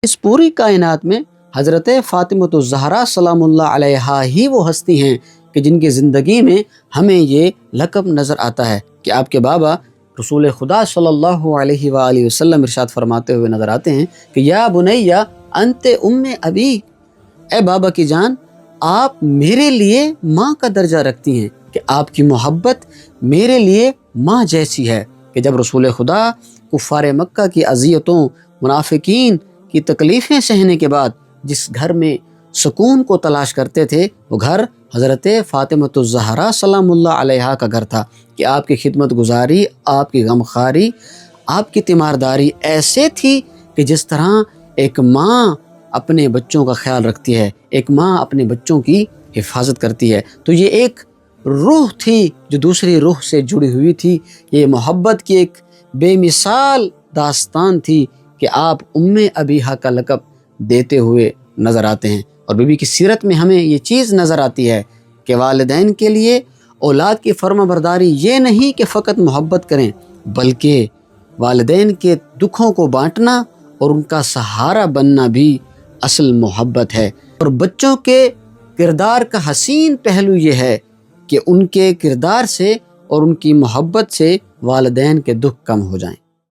اس پوری کائنات میں حضرت فاطمۃ الزہرا سلام اللہ علیہا ہی وہ ہستی ہیں کہ جن کی زندگی میں ہمیں یہ لقب نظر آتا ہے کہ آپ کے بابا رسول خدا صلی اللہ علیہ وآلہ وسلم ارشاد فرماتے ہوئے نظر آتے ہیں کہ یا بنیا انت ام ابی، اے بابا کی جان آپ میرے لیے ماں کا درجہ رکھتی ہیں، کہ آپ کی محبت میرے لیے ماں جیسی ہے۔ کہ جب رسول خدا کفار مکہ کی اذیتوں، منافقین کی تکلیفیں سہنے کے بعد جس گھر میں سکون کو تلاش کرتے تھے، وہ گھر حضرت فاطمۃ الزہرا سلام اللہ علیہا کا گھر تھا، کہ آپ کی خدمت گزاری، آپ کی غمخواری، آپ کی تیمارداری ایسے تھی کہ جس طرح ایک ماں اپنے بچوں کا خیال رکھتی ہے، ایک ماں اپنے بچوں کی حفاظت کرتی ہے۔ تو یہ ایک روح تھی جو دوسری روح سے جڑی ہوئی تھی، یہ محبت کی ایک بے مثال داستان تھی کہ آپ ام ابیہا کا لقب دیتے ہوئے نظر آتے ہیں۔ اور بی بی کی سیرت میں ہمیں یہ چیز نظر آتی ہے کہ والدین کے لیے اولاد کی فرما برداری یہ نہیں کہ فقط محبت کریں، بلکہ والدین کے دکھوں کو بانٹنا اور ان کا سہارا بننا بھی اصل محبت ہے۔ اور بچوں کے کردار کا حسین پہلو یہ ہے کہ ان کے کردار سے اور ان کی محبت سے والدین کے دکھ کم ہو جائیں۔